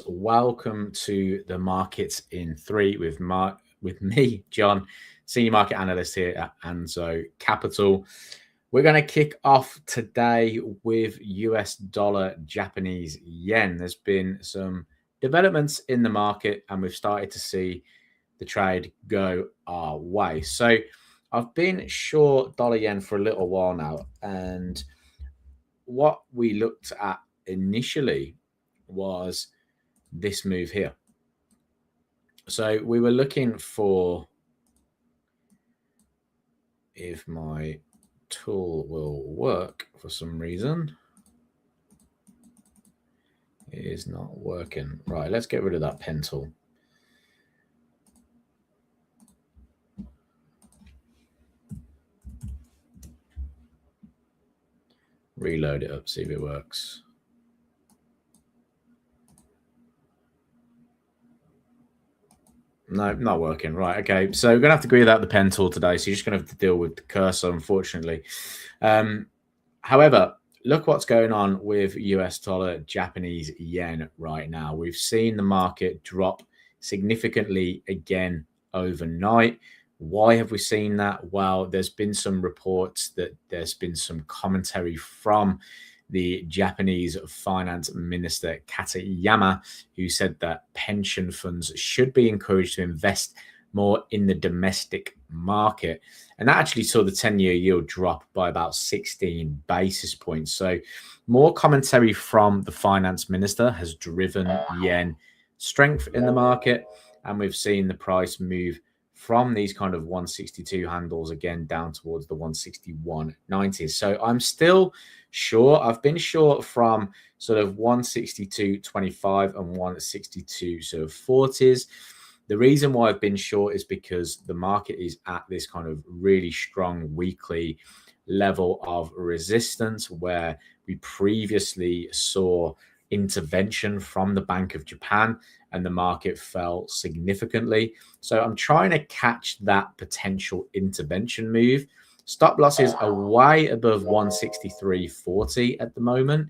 welcome to the Markets in 3 with me, John, senior market analyst here at Anzo Capital. We're going to kick off today with US dollar, Japanese yen. There's been some developments in the market and we've started to see the trade go our way. So I've been short dollar yen for a little while now, and what we looked at initially was this move here. So we were looking for, if my tool will work for some reason, it is not working. Right, let's get rid of that pen tool. Reload it up, see if it works. No, not working. Right, okay. So we're going to have to agree without the pen tool today. So you're just going to have to deal with the cursor, unfortunately. However, look what's going on with US dollar, Japanese yen right now. We've seen the market drop significantly again overnight. Why have we seen that? Well, there's been some reports that there's been some commentary from the Japanese finance minister Katayama, who said that pension funds should be encouraged to invest more in the domestic market. And that actually saw the 10-year yield drop by about 16 basis points. So more commentary from the finance minister has driven yen strength in the market. And we've seen the price move from these kind of 162 handles again down towards the 161.90s. So I'm still short. I've been short from sort of 162.25 and 162 sort of 40s. The reason why I've been short is because the market is at this kind of really strong weekly level of resistance where we previously saw intervention from the Bank of Japan and the market fell significantly. So I'm trying to catch that potential intervention move. Stop losses are way above 163.40 at the moment,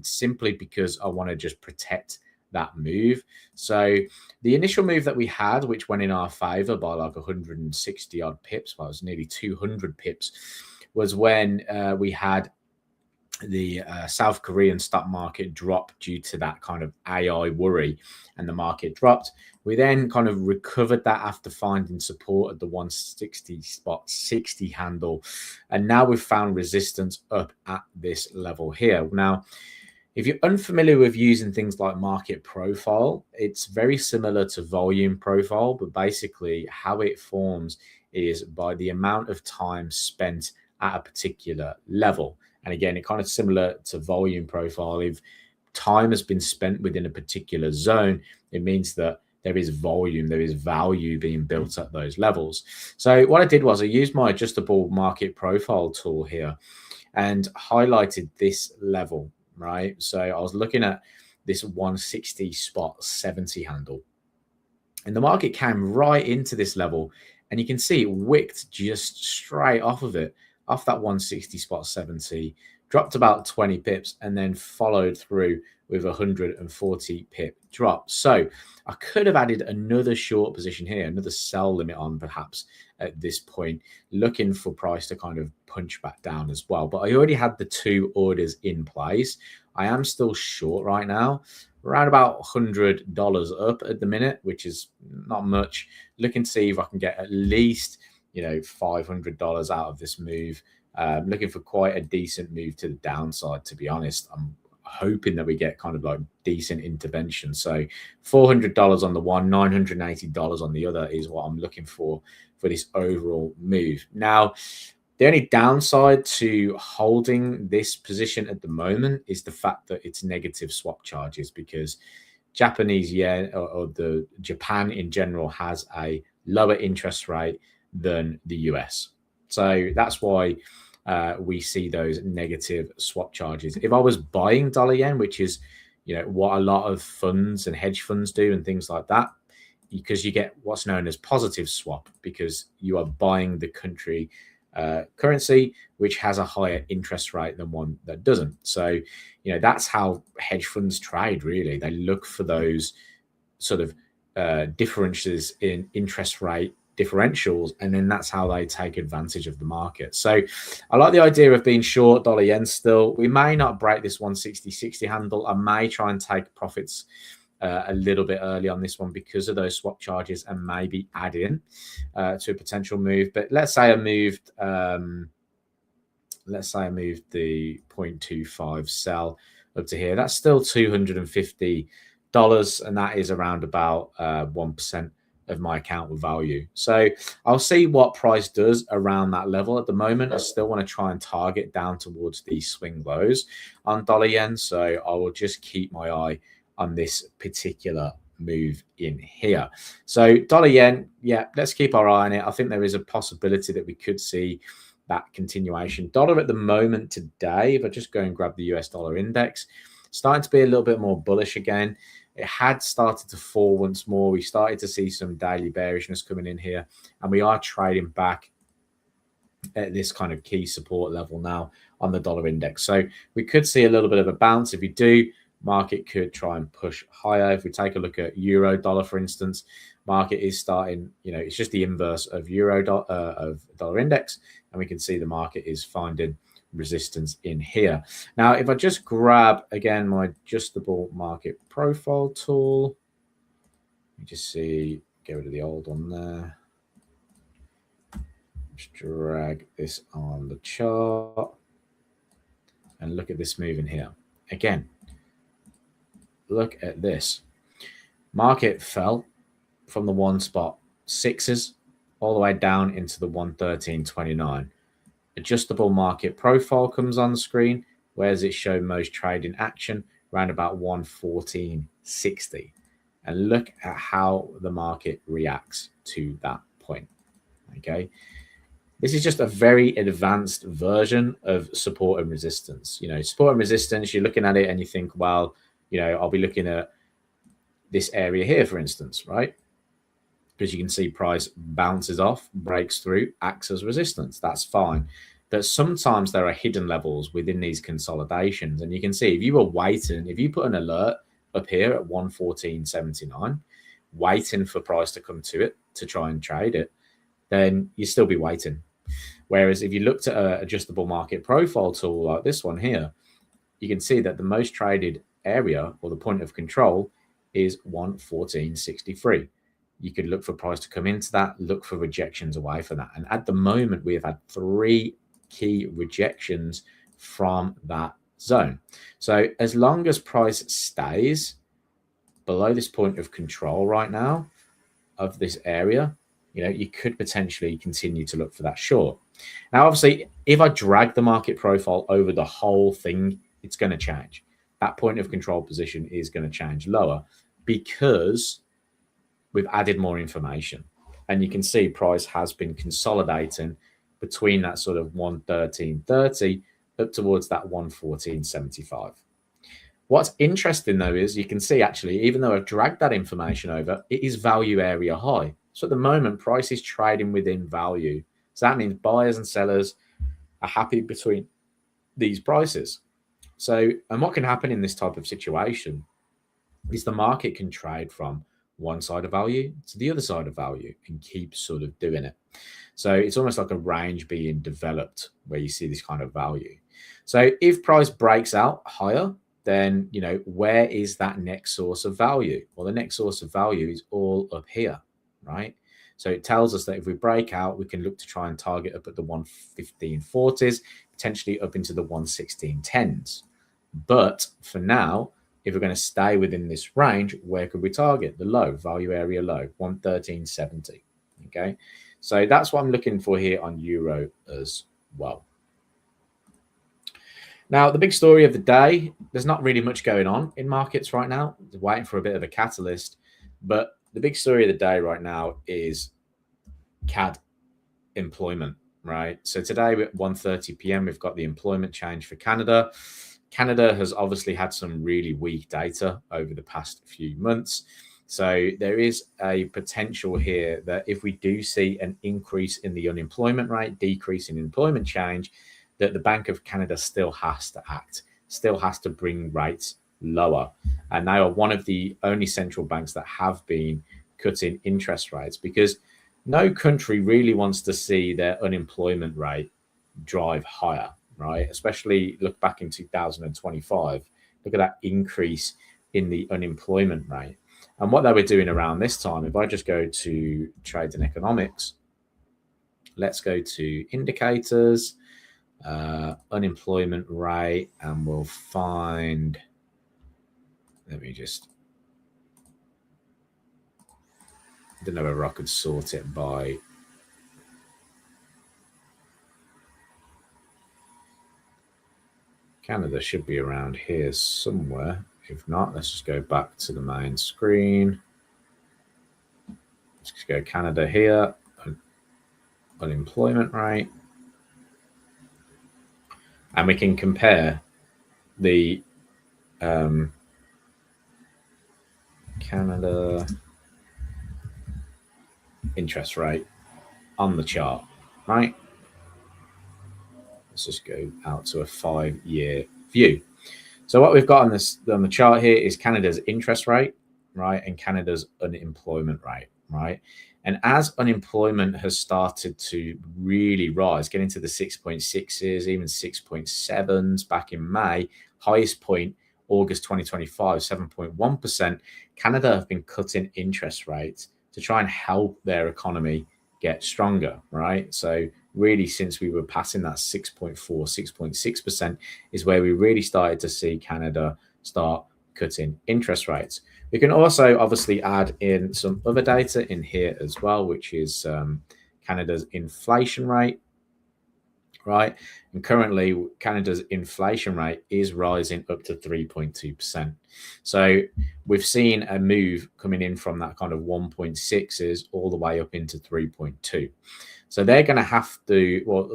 simply because I want to just protect that move. So the initial move that we had, which went in our favor by like 160 odd pips, well, it was nearly 200 pips, was when we had the South Korean stock market drop due to that kind of AI worry, and the market dropped. We then kind of recovered that after finding support at the 160.60 handle, and now we've found resistance up at this level here. Now, if you're unfamiliar with using things like market profile, it's very similar to volume profile, but basically how it forms is by the amount of time spent at a particular level. And again, it kind of similar to volume profile. If time has been spent within a particular zone, it means that there is volume, there is value being built at those levels. So what I did was I used my adjustable market profile tool here and highlighted this level, right? So I was looking at this 160.70 handle, and the market came right into this level, and you can see it wicked just straight off of it, off that 160.70, dropped about 20 pips, and then followed through with a 140 pip drop. So I could have added another short position here, another sell limit on perhaps at this point, looking for price to kind of punch back down as well. But I already had the two orders in place. I am still short right now, around about $100 up at the minute, which is not much. Looking to see if I can get at least $500 out of this move. Looking for quite a decent move to the downside, to be honest. I'm hoping that we get kind of like decent intervention. So $400 on the one, $980 on the other is what I'm looking for this overall move. Now, the only downside to holding this position at the moment is the fact that it's negative swap charges, because Japanese yen or the Japan in general has a lower interest rate than the US. So that's why we see those negative swap charges. If I was buying dollar yen, which is what a lot of funds and hedge funds do and things like that, because you get what's known as positive swap, because you are buying the country currency which has a higher interest rate than one that doesn't. So, that's how hedge funds trade, really. They look for those sort of differences in interest rate differentials, and then that's how they take advantage of the market. So I like the idea of being short dollar yen still. We may not break this 160.60 handle. I may try and take profits a little bit early on this one because of those swap charges, and maybe add in to a potential move. But let's say I moved the 0.25 sell up to here. That's still $250, and that is around about 1% of my account value. So I'll see what price does around that level. At the moment, I still want to try and target down towards these swing lows on dollar yen. So I will just keep my eye on this particular move in here. So dollar yen, yeah, let's keep our eye on it. I think there is a possibility that we could see that continuation. Dollar at the moment today, if I just go and grab the US dollar index, starting to be a little bit more bullish again. It had started to fall once more. We started to see some daily bearishness coming in here, and we are trading back at this kind of key support level now on the dollar index. So we could see a little bit of a bounce. If we do, market could try and push higher. If we take a look at euro dollar, for instance, market is starting, it's just the inverse of of dollar index, and we can see the market is finding resistance in here. Now, if I just grab again my adjustable market profile tool, you just see, get rid of the old one there, just drag this on the chart and look at this move in here. Again, look at this. Market fell from the 1.6s all the way down into the 113.29. Adjustable market profile comes on the screen. Where does it show most trading action? Around about 114.60. And look at how the market reacts to that point. Okay. This is just a very advanced version of support and resistance. Support and resistance, you're looking at it and you think, well, I'll be looking at this area here, for instance, right? Because you can see price bounces off, breaks through, acts as resistance. That's fine. But sometimes there are hidden levels within these consolidations. And you can see if you were waiting, if you put an alert up here at 114.79, waiting for price to come to it to try and trade it, then you still be waiting. Whereas if you looked at an adjustable market profile tool like this one here, you can see that the most traded area, or the point of control, is 114.63. You could look for price to come into that, look for rejections away from that. And at the moment, we have had 3 key rejections from that zone. So as long as price stays below this point of control right now of this area, you could potentially continue to look for that short. Now, obviously, if I drag the market profile over the whole thing, it's going to change. That point of control position is going to change lower because we've added more information. And you can see price has been consolidating between that sort of 113.30 up towards that 114.75. What's interesting, though, is you can see actually, even though I've dragged that information over, it is value area high. So at the moment, price is trading within value. So that means buyers and sellers are happy between these prices. So, and what can happen in this type of situation is the market can trade from one side of value to the other side of value and keep sort of doing it. So it's almost like a range being developed where you see this kind of value. So if price breaks out higher, then, where is that next source of value? Well, the next source of value is all up here, right? So it tells us that if we break out, we can look to try and target up at the 115.40s, potentially up into the 116.10s. But for now, if we're going to stay within this range, where could we target? The low, value area low, 113.70. Okay, so that's what I'm looking for here on euro as well. Now, the big story of the day, there's not really much going on in markets right now. They're waiting for a bit of a catalyst. But the big story of the day right now is CAD employment, right? So today at 1:30 p.m., we've got the employment change for Canada. Canada has obviously had some really weak data over the past few months. So there is a potential here that if we do see an increase in the unemployment rate, decrease in employment change, that the Bank of Canada still has to act, still has to bring rates lower. And they are one of the only central banks that have been cutting interest rates, because no country really wants to see their unemployment rate drive higher, right? Especially look back in 2025, look at that increase in the unemployment rate. And what they were doing around this time, if I just go to trades and economics, let's go to indicators, unemployment rate, and we'll find, let me just, I don't know whether I could sort it by, Canada should be around here somewhere. If not, let's just go back to the main screen. Let's just go Canada here, unemployment rate. And we can compare the Canada interest rate on the chart, right? Let's just go out to a 5-year view. So what we've got on the chart here is Canada's interest rate, right, and Canada's unemployment rate, right? And as unemployment has started to really rise, getting to the 6.6s, even 6.7s back in May, highest point August 2025, 7.1%, Canada have been cutting interest rates to try and help their economy get stronger, right? So really, since we were passing that 6.4, 6.6% is where we really started to see Canada start cutting interest rates. We can also obviously add in some other data in here as well, which is Canada's inflation rate, right? And currently, Canada's inflation rate is rising up to 3.2%. So we've seen a move coming in from that kind of 1.6s all the way up into 3.2. So they're going to have to, well,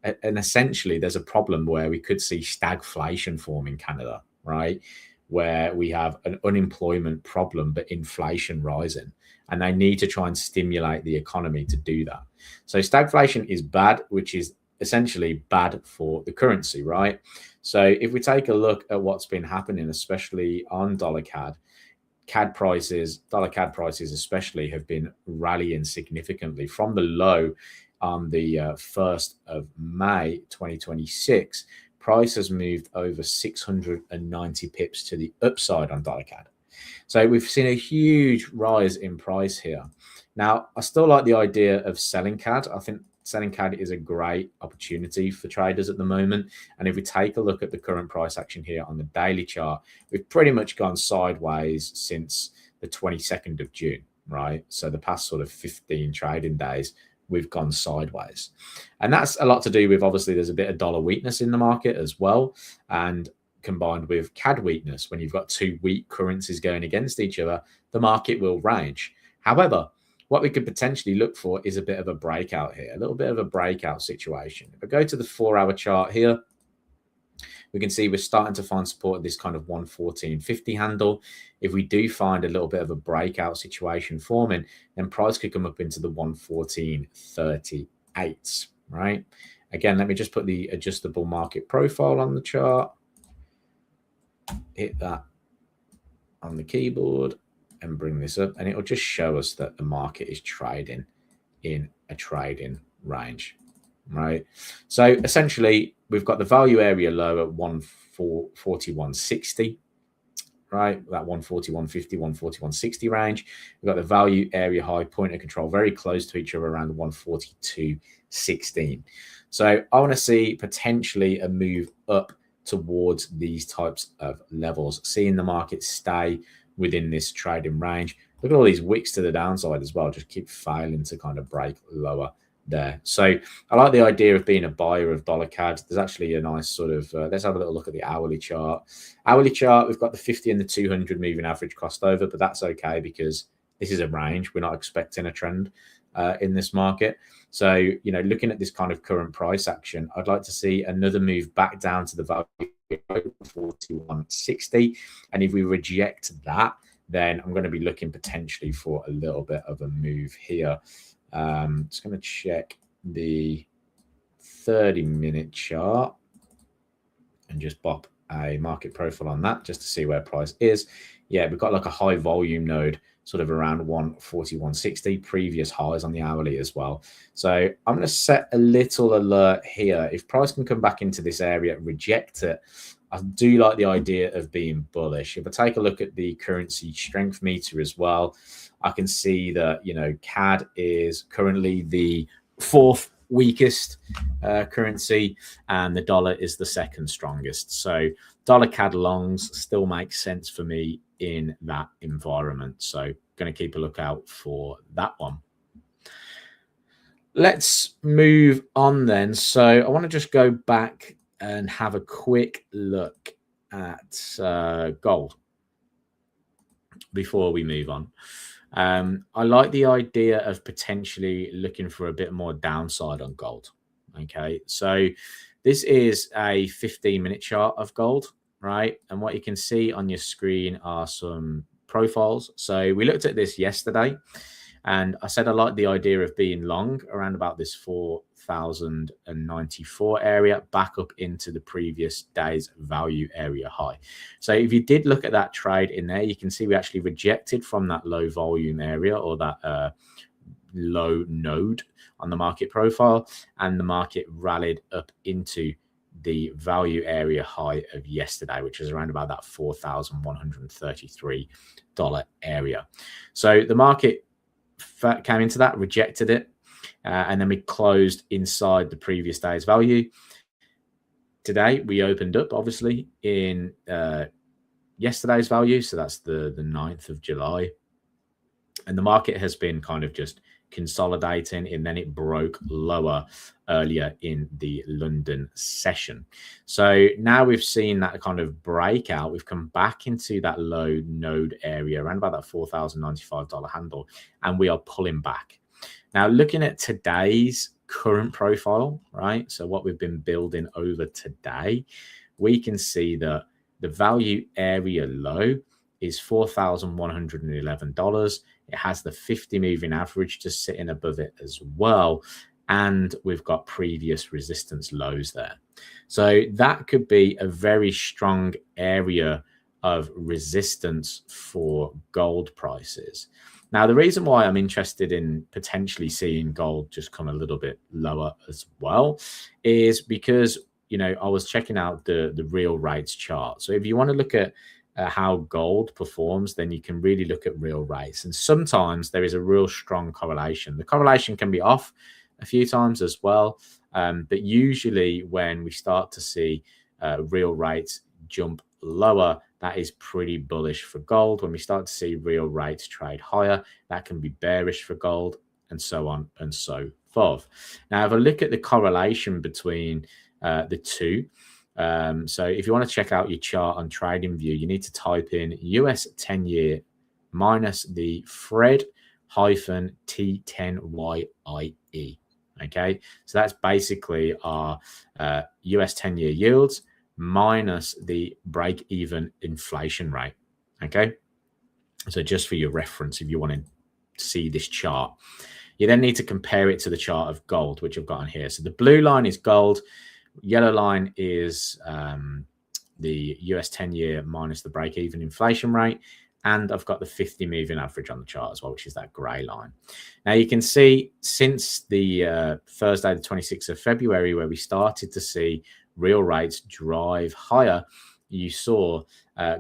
essentially there's a problem where we could see stagflation form in Canada, right? Where we have an unemployment problem, but inflation rising, and they need to try and stimulate the economy to do that. So stagflation is bad, which is essentially bad for the currency, right? So if we take a look at what's been happening, especially on dollar CAD prices, dollar CAD prices especially, have been rallying significantly from the low on the 1st of May 2026. Price has moved over 690 pips to the upside on dollar CAD. So we've seen a huge rise in price here. Now, I still like the idea of selling CAD. I think selling CAD is a great opportunity for traders at the moment. And if we take a look at the current price action here on the daily chart, we've pretty much gone sideways since the 22nd of June, right? So the past sort of 15 trading days, we've gone sideways. And that's a lot to do with, obviously, there's a bit of dollar weakness in the market as well. And combined with CAD weakness, when you've got two weak currencies going against each other, the market will range. However, what we could potentially look for is a bit of a breakout here, a little bit of a breakout situation. If I go to the 4-hour chart here, we can see we're starting to find support at this kind of 114.50 handle. If we do find a little bit of a breakout situation forming, then price could come up into the 114.38, right? Again, let me just put the adjustable market profile on the chart. Hit that on the keyboard and bring this up, and it'll just show us that the market is trading in a trading range, right? So essentially, we've got the value area low at 141.60, right? That 141.50, 141.60 range. We've got the value area high, point of control very close to each other around 142.16. So I want to see potentially a move up towards these types of levels, seeing the market stay within this trading range. Look at all these wicks to the downside as well, just keep failing to kind of break lower there. So I like the idea of being a buyer of dollar CAD. There's actually a nice sort of, let's have a little look at the hourly chart. Hourly chart, we've got the 50 and the 200 moving average crossed over, but that's okay because this is a range. We're not expecting a trend in this market. So, you know, looking at this kind of current price action, I'd like to see another move back down to the value 41.60. And if we reject that, then I'm going to be looking potentially for a little bit of a move here. Just going to check the 30-minute chart and just pop a market profile on that just to see where price is. Yeah, we've got like a high volume node sort of around 140, 160, previous highs on the hourly as well. So I'm going to set a little alert here. If price can come back into this area, reject it, I do like the idea of being bullish. If I take a look at the currency strength meter as well, I can see that, you know, CAD is currently the fourth weakest currency, and the dollar is the second strongest. So dollar CAD longs still make sense for me in that environment. So going to keep a lookout for that one. Let's move on then. So I want to just go back and have a quick look at gold before we move on. I like the idea of potentially looking for a bit more downside on gold. Okay, so this is a 15-minute chart of gold, right? And what you can see on your screen are some profiles. So we looked at this yesterday, and I said I like the idea of being long around about this 4,094 area back up into the previous day's value area high. So if you did look at that trade in there, you can see we actually rejected from that low volume area, or that low node on the market profile, and the market rallied up into the value area high of yesterday, which was around about that $4,133 area. So the market came into that, rejected it, and then we closed inside the previous day's value. Today we opened up obviously in yesterday's value, so that's the 9th of July, and the market has been kind of just consolidating, and then it broke lower earlier in the London session. So now we've seen that kind of breakout. We've come back into that low node area around about that $4,095 handle, and we are pulling back. Now, looking at today's current profile, right? So what we've been building over today, we can see that the value area low is $4,111. It has the 50 moving average just sitting above it as well. And we've got previous resistance lows there. So that could be a very strong area of resistance for gold prices. Now, the reason why I'm interested in potentially seeing gold just come a little bit lower as well is because, you know, I was checking out the real rates chart. So if you want to look at how gold performs, then you can really look at real rates. And sometimes there is a real strong correlation. The correlation can be off a few times as well. But usually when we start to see real rates jump lower, that is pretty bullish for gold. When we start to see real rates trade higher, that can be bearish for gold, and so on and so forth. Now, if I look at the correlation between the two, so if you want to check out your chart on TradingView, you need to type in US 10-year minus the Fred hyphen T10YIE. Okay, so that's basically our US 10-year yields minus the break-even inflation rate. Okay, so just for your reference, if you want to see this chart, you then need to compare it to the chart of gold, which I've got on here. So the blue line is gold. Yellow line is the US 10-year minus the break-even inflation rate. And I've got the 50 moving average on the chart as well, which is that grey line. Now, you can see since the Thursday, the 26th of February, where we started to see real rates drive higher, you saw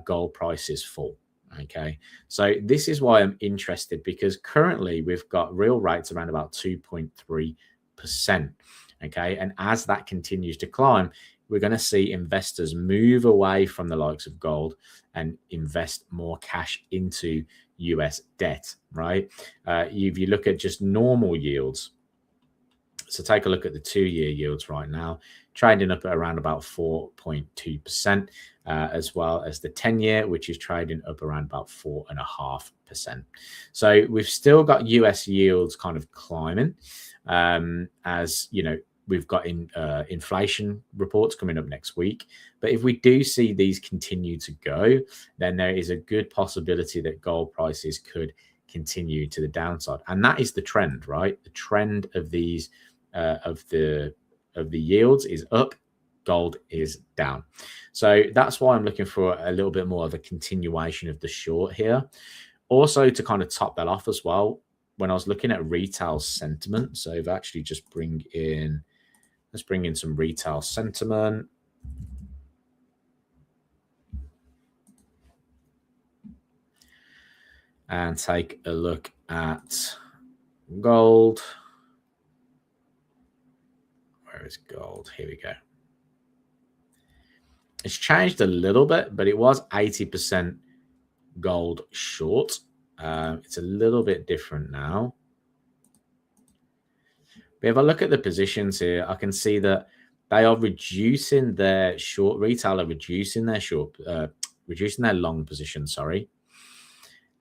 gold prices fall. Okay, so this is why I'm interested, because currently we've got real rates around about 2.3%. Okay, and as that continues to climb, we're going to see investors move away from the likes of gold and invest more cash into US debt, right? If you look at just normal yields, so take a look at the 2-year yields right now, trading up at around about 4.2%, as well as the 10-year, which is trading up around about 4.5%. So we've still got US yields kind of climbing, as you know, we've got inflation reports coming up next week. But if we do see these continue to go, then there is a good possibility that gold prices could continue to the downside, and that is the trend, right? The trend of these of the yields is up, gold is down. So that's why I'm looking for a little bit more of a continuation of the short here. Also, to kind of top that off as well, when I was looking at retail sentiment, so if I actually just let's bring in some retail sentiment. And take a look at gold. Where is gold? Here we go. It's changed a little bit, but it was 80% gold short. It's a little bit different now. But if I look at the positions here, I can see that they are reducing their short. Retail are reducing their short, reducing their long position, sorry.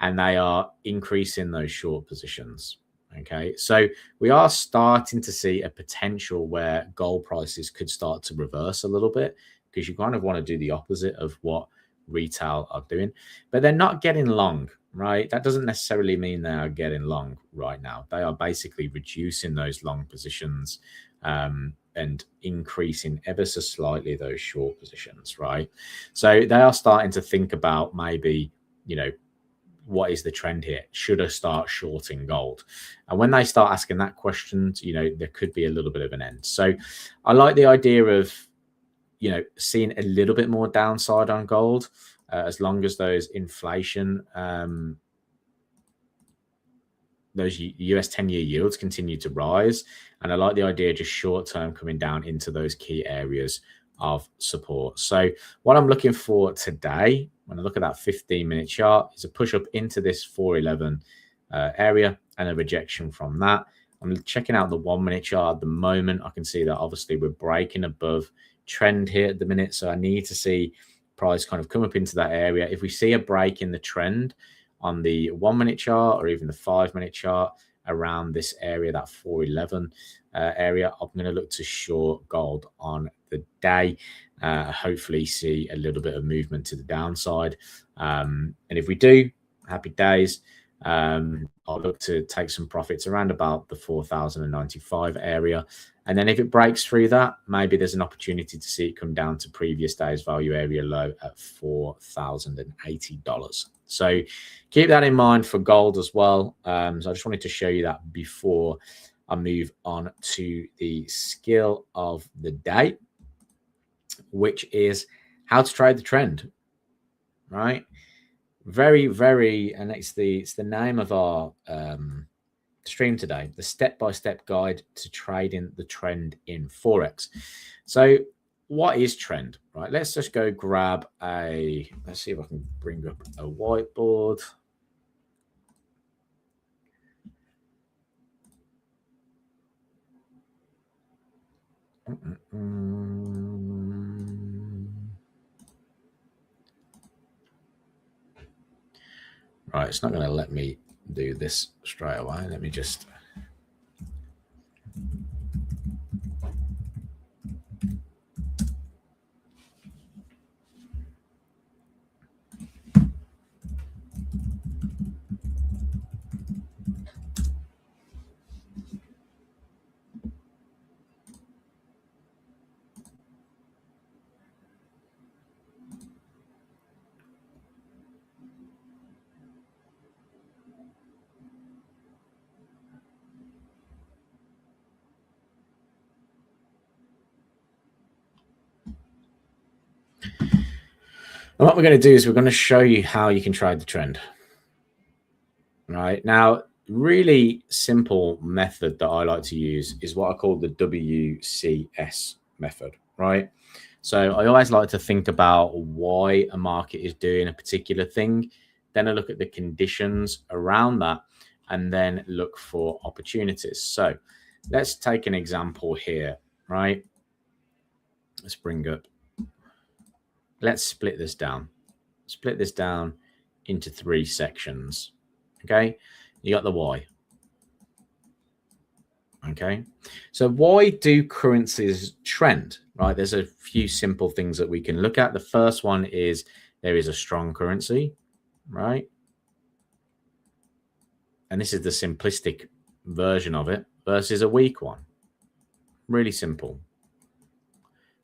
And they are increasing those short positions. Okay, so we are starting to see a potential where gold prices could start to reverse a little bit, because you kind of want to do the opposite of what retail are doing. But they're not getting long, right? That doesn't necessarily mean they are getting long right now. They are basically reducing those long positions and increasing ever so slightly those short positions, right? So they are starting to think about maybe, you know, what is the trend here? Should I start shorting gold? And when they start asking that question, you know, there could be a little bit of an end. So I like the idea of, you know, seeing a little bit more downside on gold as long as those inflation, those US 10-year yields continue to rise. And I like the idea of just short term coming down into those key areas of support. So what I'm looking for today, when I look at that 15-minute chart, is a push up into this 411 area and a rejection from that. I'm checking out the 1-minute chart at the moment. I can see that obviously we're breaking above trend here at the minute. So I need to see price kind of come up into that area. If we see a break in the trend on the 1-minute chart or even the 5-minute chart around this area, that 411 area, I'm going to look to short gold on the day. Hopefully see a little bit of movement to the downside. And if we do, happy days. I'll look to take some profits around about the 4,095 area. And then if it breaks through that, maybe there's an opportunity to see it come down to previous day's value area low at $4,080. So keep that in mind for gold as well. So I just wanted to show you that before I move on to the skill of the day, which is how to trade the trend, right? Very, very, and it's the name of our stream today, the step-by-step guide to trading the trend in Forex. So what is trend, right? Let's just go grab let's see if I can bring up a whiteboard. Right, it's not going to let me do this straight away. Let me just... And what we're going to do is we're going to show you how you can trade the trend. Right now, really simple method that I like to use is what I call the WCS method, right? So I always like to think about why a market is doing a particular thing. Then I look at the conditions around that and then look for opportunities. So let's take an example here, right? Let's bring up, let's split this down. Split this down into 3 sections. Okay, you got the Y. Okay, so why do currencies trend, right? There's a few simple things that we can look at. The first one is there is a strong currency, right? And this is the simplistic version of it versus a weak one. Really simple.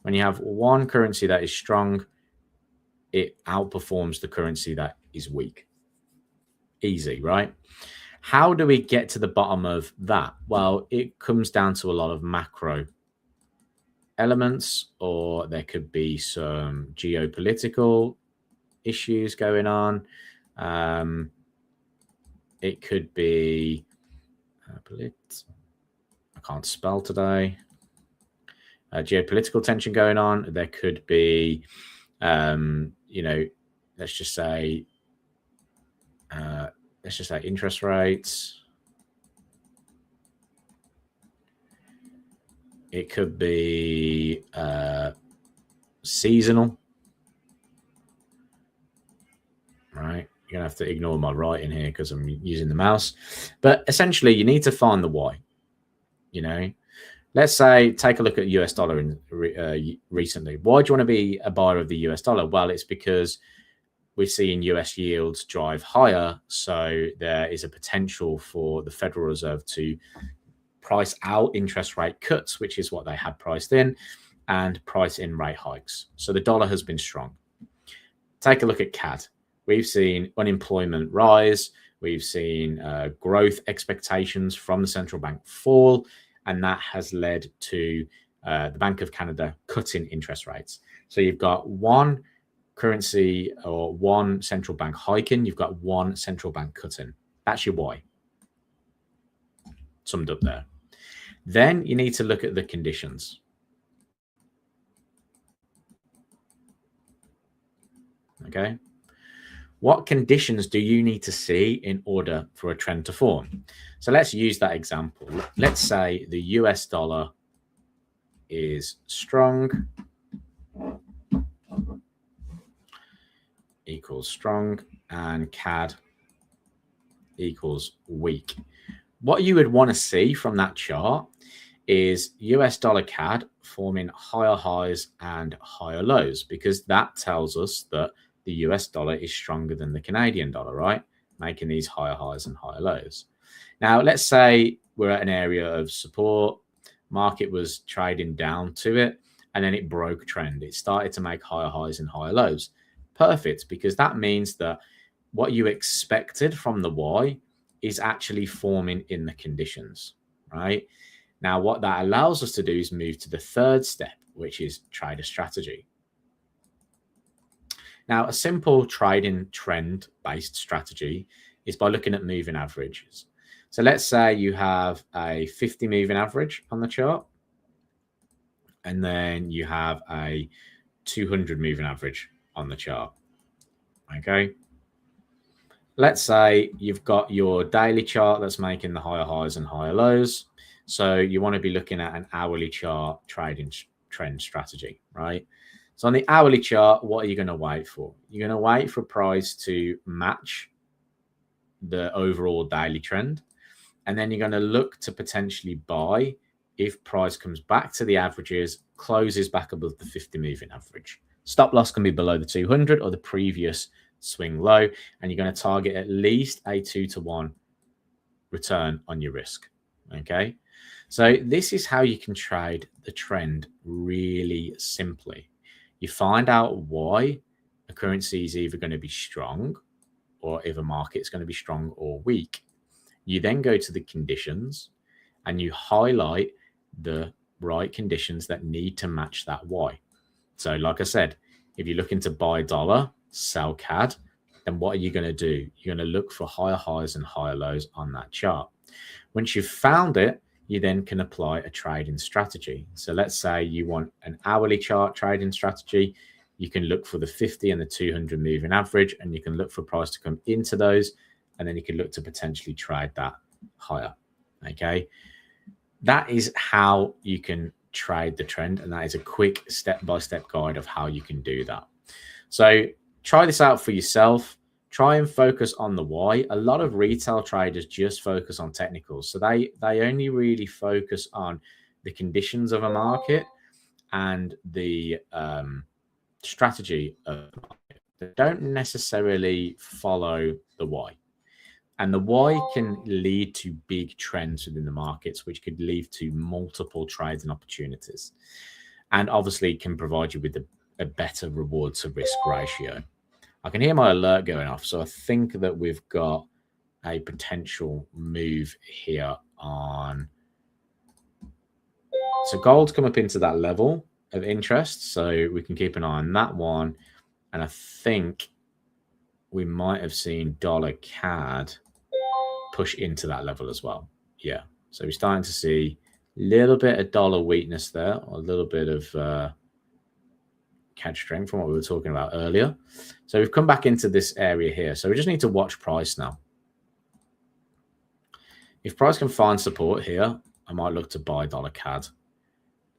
When you have one currency that is strong, it outperforms the currency that is weak. Easy, right? How do we get to the bottom of that? Well, it comes down to a lot of macro elements, or there could be some geopolitical issues going on. It could be, I can't spell today. Geopolitical tension going on. There could be, let's just say interest rates. It could be seasonal, right? You're gonna have to ignore my writing here because I'm using the mouse. But essentially, you need to find the why. Let's say take a look at US dollar recently. Why do you want to be a buyer of the US dollar? Well, it's because we're seeing US yields drive higher, so there is a potential for the Federal Reserve to price out interest rate cuts, which is what they had priced in, and price in rate hikes. So the dollar has been strong. Take a look at CAD. We've seen unemployment rise. We've seen growth expectations from the central bank fall, and that has led to the Bank of Canada cutting interest rates. So you've got one currency or one central bank hiking, you've got one central bank cutting. That's your why. Summed up there. Then you need to look at the conditions. Okay. What conditions do you need to see in order for a trend to form? So let's use that example. Let's say the US dollar is strong, equals strong, and CAD equals weak. What you would want to see from that chart is US dollar CAD forming higher highs and higher lows, because that tells us that the US dollar is stronger than the Canadian dollar, right? Making these higher highs and higher lows. Now, let's say we're at an area of support, market was trading down to it, and then it broke trend. It started to make higher highs and higher lows. Perfect, because that means that what you expected from the Y is actually forming in the conditions, right? Now, what that allows us to do is move to the third step, which is trader strategy. Now, a simple trading trend-based strategy is by looking at moving averages. So let's say you have a 50 moving average on the chart, and then you have a 200 moving average on the chart. Okay. Let's say you've got your daily chart that's making the higher highs and higher lows. So you want to be looking at an hourly chart trading trend strategy, right? So on the hourly chart, what are you going to wait for? You're going to wait for price to match the overall daily trend. And then you're going to look to potentially buy if price comes back to the averages, closes back above the 50 moving average. Stop loss can be below the 200 or the previous swing low, and you're going to target at least a 2-to-1 return on your risk. Okay. So this is how you can trade the trend really simply. You find out why a currency is either going to be strong or if a market is going to be strong or weak. You then go to the conditions and you highlight the right conditions that need to match that Y. So like I said, if you're looking to buy dollar, sell CAD, then what are you going to do? You're going to look for higher highs and higher lows on that chart. Once you've found it, you then can apply a trading strategy. So let's say you want an hourly chart trading strategy. You can look for the 50 and the 200 moving average, and you can look for price to come into those, and then you can look to potentially trade that higher. Okay. That is how you can trade the trend, and that is a quick step-by-step guide of how you can do that. So try this out for yourself. try and focus on the why. A lot of retail traders just focus on technicals. So they only really focus on the conditions of a market and the strategy of the market. They don't necessarily follow the why. And the why can lead to big trends within the markets, which could lead to multiple trades and opportunities. And obviously can provide you with a better reward to risk ratio. I can hear my alert going off. So I think that we've got a potential move here on. So gold's come up into that level of interest. So we can keep an eye on that one. And I think we might have seen dollar CAD push into that level as well. Yeah. So we're starting to see a little bit of dollar weakness there, or a little bit of CAD strength from what we were talking about earlier. So we've come back into this area here. So we just need to watch price now. If price can find support here, I might look to buy dollar CAD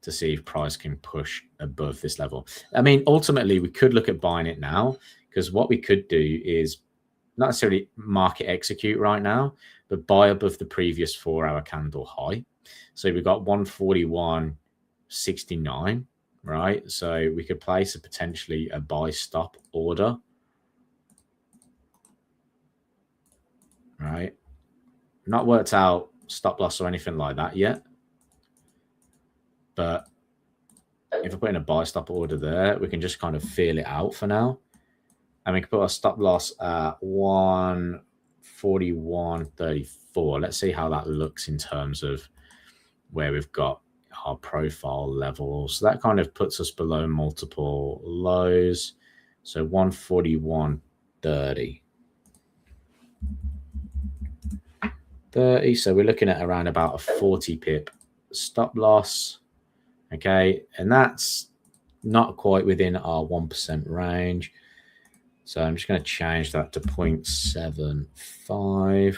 to see if price can push above this level. I mean, ultimately, we could look at buying it now, because what we could do is not necessarily market execute right now, but buy above the previous 4-hour candle high. So we've got 141.69, right? So we could place potentially a buy stop order, right? Not worked out stop loss or anything like that yet. But if I put in a buy stop order there, we can just kind of feel it out for now. And we can put our stop loss at 141.34. Let's see how that looks in terms of where we've got our profile levels. So that kind of puts us below multiple lows. So 141.30. So we're looking at around about a 40 pip stop loss. Okay. And that's not quite within our 1% range. So I'm just going to change that to 0.75.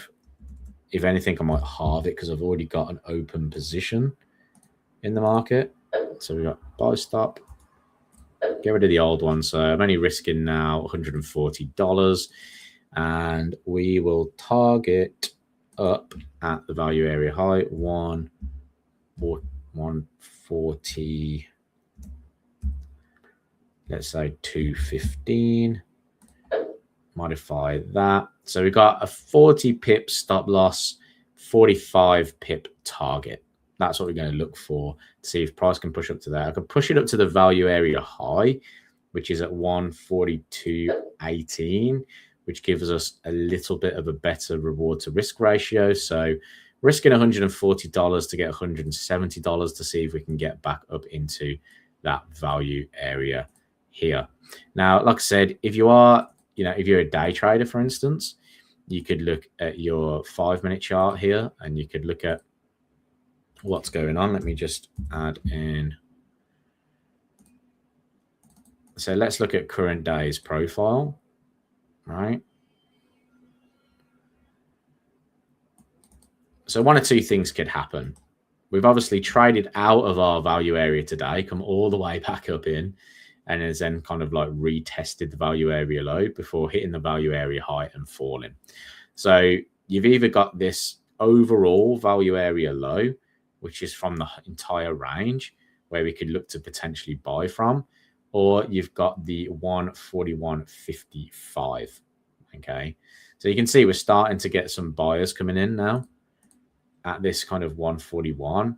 If anything, I might halve it because I've already got an open position in the market. So we've got buy stop. Get rid of the old one. So I'm only risking now $140. And we will target up at the value area high, 140. Let's say 215. Modify that. So we got a 40 pip stop loss, 45 pip target. That's what we're going to look for to see if price can push up to that. I can push it up to the value area high, which is at 142.18, which gives us a little bit of a better reward to risk ratio. So risking $140 to get $170 to see if we can get back up into that value area here. Now, like I said, if you are, if you're a day trader, for instance, you could look at your 5-minute chart here and you could look at what's going on. Let me just add in. So let's look at current day's profile, right? So one or two things could happen. We've obviously traded out of our value area today, come all the way back up in, and has then kind of like retested the value area low before hitting the value area high and falling. So you've either got this overall value area low, which is from the entire range where we could look to potentially buy from, or you've got the 141.55. Okay. So you can see we're starting to get some buyers coming in now at this kind of 141.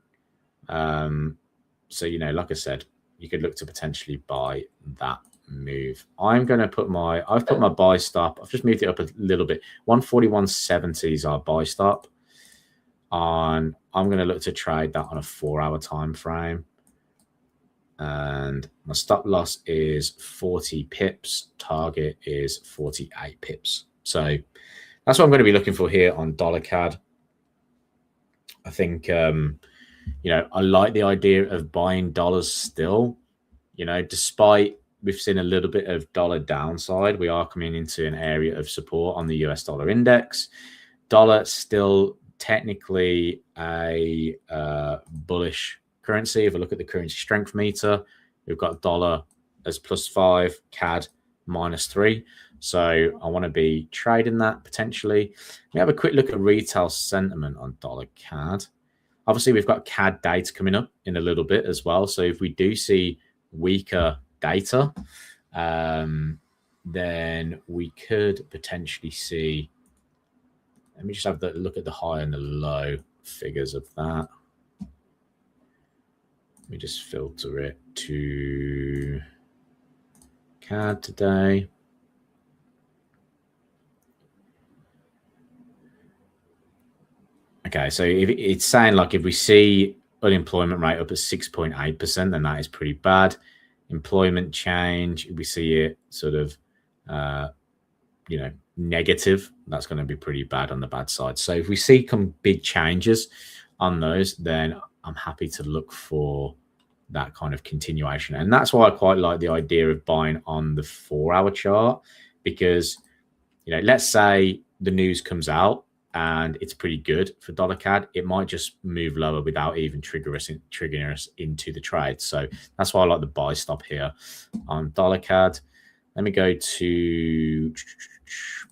So, like I said, you could look to potentially buy that move. I've put my buy stop. I've just moved it up a little bit. 141.70 is our buy stop. I'm going to look to trade that on a 4-hour time frame. And my stop loss is 40 pips. Target is 48 pips. So that's what I'm going to be looking for here on dollar CAD. I think, I like the idea of buying dollars still, despite we've seen a little bit of dollar downside. We are coming into an area of support on the US dollar index. Dollar still technically a bullish currency. If we look at the currency strength meter, we've got dollar as +5, CAD -3. So I want to be trading that potentially. We have a quick look at retail sentiment on dollar CAD. Obviously, we've got CAD data coming up in a little bit as well. So if we do see weaker data, then we could potentially see. Let me just have a look at the high and the low figures of that. Let me just filter it to CAD today. Okay, so if it's saying like if we see unemployment rate up at 6.8%, then that is pretty bad. Employment change, if we see it sort of, negative, that's going to be pretty bad on the bad side. So if we see some big changes on those, then I'm happy to look for that kind of continuation. And that's why I quite like the idea of buying on the 4-hour chart, because, let's say the news comes out and it's pretty good for dollar CAD, it might just move lower without even triggering us into the trade. So that's why I like the buy stop here on dollar CAD. Let me go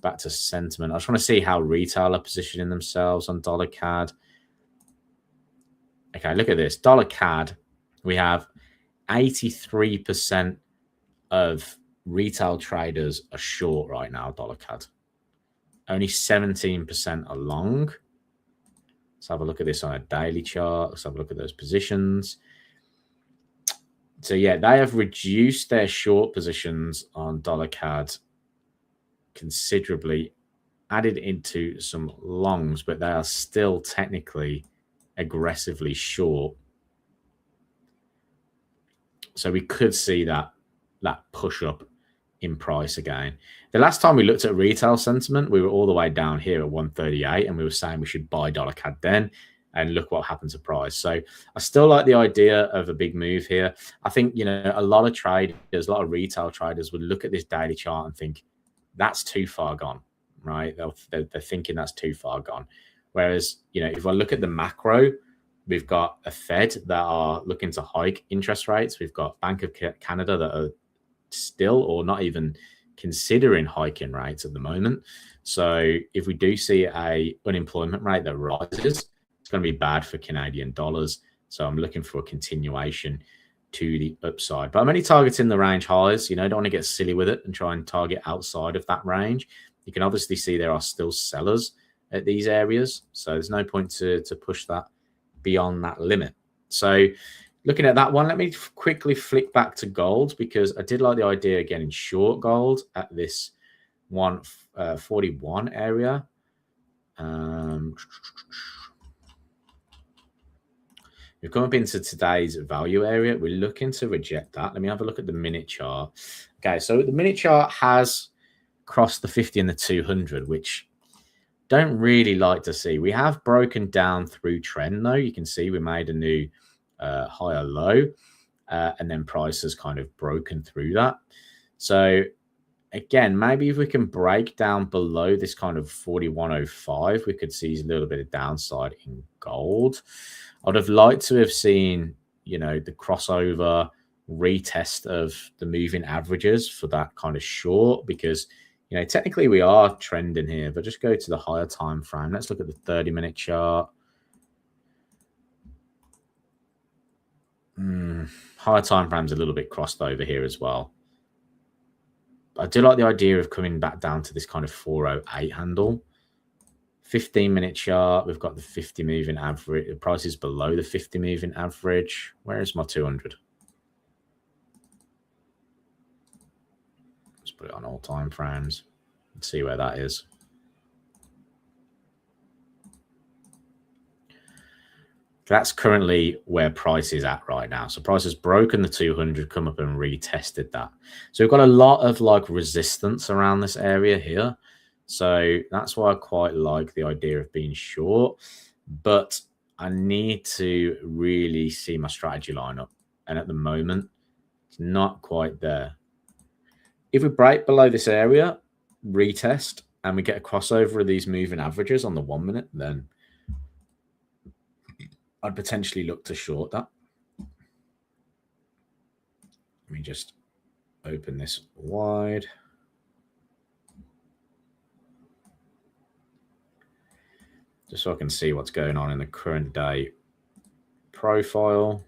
back to sentiment. I just want to see how retail are positioning themselves on dollar CAD. Okay, look at this. Dollar CAD, we have 83% of retail traders are short right now, dollar CAD. Only 17% are long. Let's have a look at this on a daily chart. Let's have a look at those positions. So yeah, they have reduced their short positions on dollar CAD considerably, added into some longs, but they are still technically aggressively short. So we could see that push up in price again. The last time we looked at retail sentiment, we were all the way down here at 138, and we were saying we should buy dollar CAD then, and look what happened to price. So I still like the idea of a big move here. I think, a lot of traders, a lot of retail traders would look at this daily chart and think that's too far gone, right? They're thinking that's too far gone. Whereas, if I look at the macro, we've got a Fed that are looking to hike interest rates. We've got Bank of Canada that are still or not even considering hiking rates at the moment. So if we do see a unemployment rate that rises, it's going to be bad for Canadian dollars. So I'm looking for a continuation to the upside. But I'm only targeting the range highs. Don't want to get silly with it and try and target outside of that range. You can obviously see there are still sellers at these areas. So there's no point to push that beyond that limit. So looking at that one, let me quickly flick back to gold, because I did like the idea of getting short gold at this 141 area. We've come up into today's value area. We're looking to reject that. Let me have a look at the minute chart. Okay, so the minute chart has crossed the 50 and the 200, which don't really like to see. We have broken down through trend, though. You can see we made a new higher low, and then price has kind of broken through that. So again, maybe if we can break down below this kind of 41.05, we could see a little bit of downside in gold. I'd have liked to have seen, the crossover retest of the moving averages for that kind of short, because, technically we are trending here, but just go to the higher time frame. Let's look at the 30-minute chart. Higher time frame's a little bit crossed over here as well. I do like the idea of coming back down to this kind of 408 handle. 15-minute chart, we've got the 50 moving average. The price is below the 50 moving average. Where is my 200? Let's put it on all time frames and see where that is. That's currently where price is at right now. So price has broken the 200, come up and retested that. So we've got a lot of resistance around this area here. So that's why I quite like the idea of being short, but I need to really see my strategy line up. And at the moment, it's not quite there. If we break below this area, retest, and we get a crossover of these moving averages on the 1 minute, then I'd potentially look to short that. Let me just open this wide. just so I can see what's going on in the current day profile.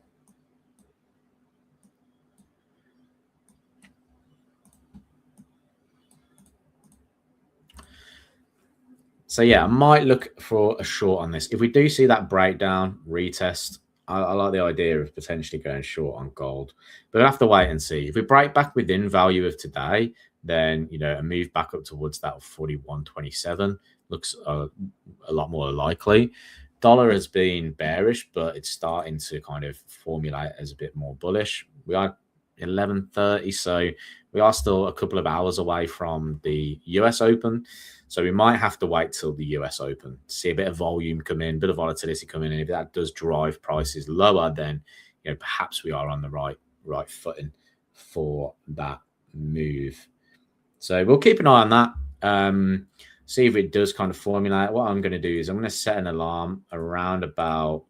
So yeah, I might look for a short on this. If we do see that breakdown, retest, I like the idea of potentially going short on gold. But we'll have to wait and see. If we break back within value of today, then, you know, a move back up towards that 41.27 looks a lot more likely. Dollar has been bearish, but it's starting to kind of formulate as a bit more bullish. We are 11:30, so we are still a couple of hours away from the US Open. So we might have to wait till the US Open to see a bit of volume come in, a bit of volatility come in. And if that does drive prices lower, then, you know, perhaps we are on the right footing for that move. So we'll keep an eye on that. See if it does kind of formulate. What I'm going to do is I'm going to set an alarm around about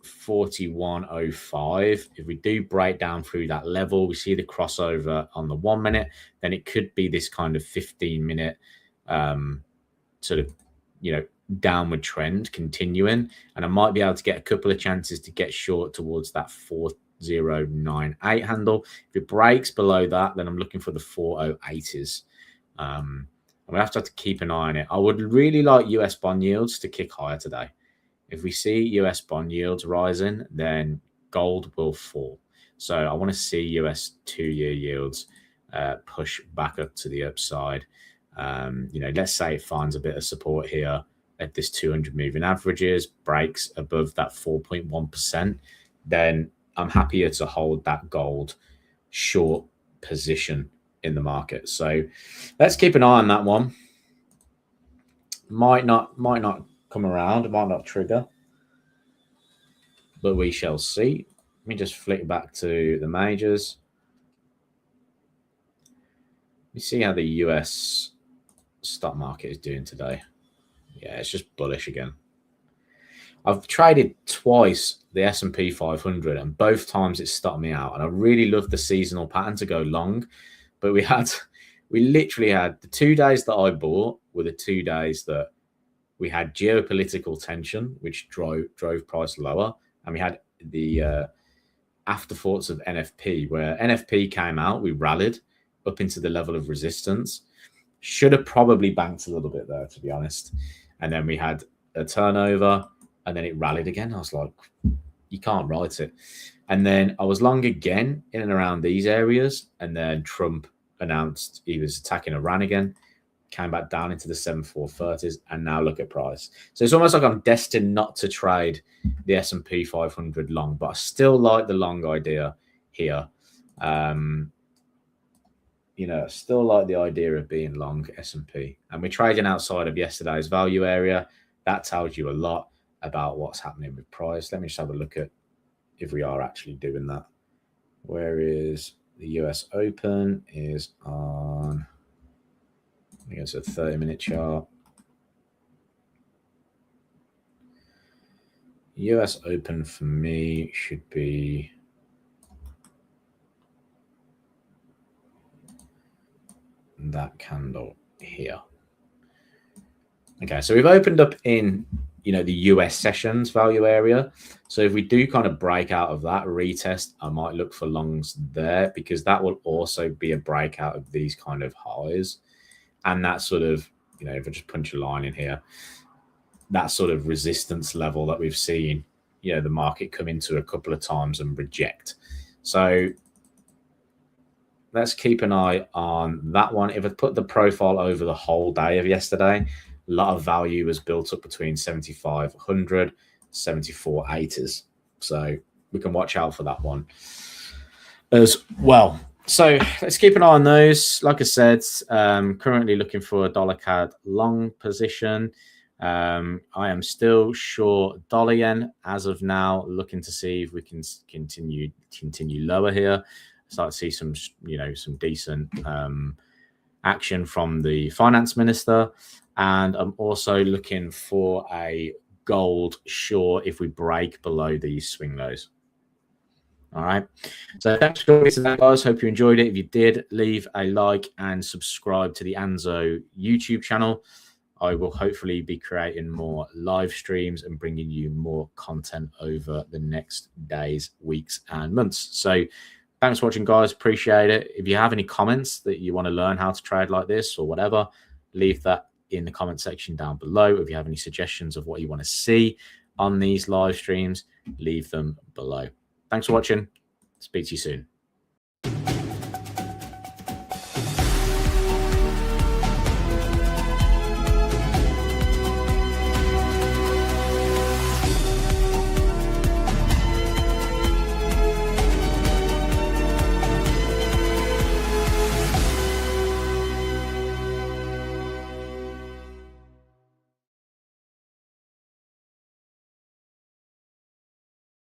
41.05. If we do break down through that level, we see the crossover on the 1 minute, then it could be this kind of 15-minute sort of, you know, downward trend continuing, and I might be able to get a couple of chances to get short towards that 4098 handle. If it breaks below that, then I'm looking for the 408s. I'm gonna have to keep an eye on it. I would really like US bond yields to kick higher today. If we see US bond yields rising, then gold will fall. So I want to see US 2-year yields push back up to the upside. You know, let's say it finds a bit of support here at this 200 moving averages, breaks above that 4.1%, then I'm happier to hold that gold short position in the market. So let's keep an eye on that one. Might not come around, it might not trigger, but we shall see. Let me just flick back to the majors. You see how the US stock market is doing today. Yeah, it's just bullish again. I've traded twice the S&P 500, and both times it stopped me out. And I really love the seasonal pattern to go long, but we literally had the 2 days that I bought were the 2 days that we had geopolitical tension, which drove price lower, and we had the afterthoughts of NFP, where NFP came out, we rallied up into the level of resistance. Should have probably banked a little bit there, to be honest. And then we had a turnover, and then it rallied again. I was like, you can't write it. And then I was long again in and around these areas, and then Trump announced he was attacking Iran again, came back down into the 7430s, and now look at price. So it's almost like I'm destined not to trade the S&P 500 long, but I still like the long idea here. You know, still like the idea of being long S&P. And we're trading outside of yesterday's value area. That tells you a lot about what's happening with price. Let me just have a look at if we are actually doing that. Where is the US Open? Is on, I think it's a 30-minute chart. US Open for me should be that candle here. Okay, so we've opened up in, you know, the US sessions value area. So if we do kind of break out of that retest, I might look for longs there, because that will also be a breakout of these kind of highs. And that sort of, you know, if I just punch a line in here, that sort of resistance level that we've seen, you know, the market come into a couple of times and reject. So let's keep an eye on that one. If I put the profile over the whole day of yesterday, a lot of value was built up between 7,500, 7480s. So we can watch out for that one as well. So let's keep an eye on those. Like I said, currently looking for a dollar CAD long position. I am still short dollar yen as of now, looking to see if we can continue lower here. Start to see some, you know, some decent action from the finance minister. And I'm also looking for a gold short if we break below these swing lows. All right. So thanks for that, guys. Hope you enjoyed it. If you did, leave a like and subscribe to the Anzo YouTube channel. I will hopefully be creating more live streams and bringing you more content over the next days, weeks, and months. So thanks for watching, guys. Appreciate it. If you have any comments that you want to learn how to trade like this or whatever, leave that in the comment section down below. If you have any suggestions of what you want to see on these live streams, leave them below. Thanks for watching. Speak to you soon.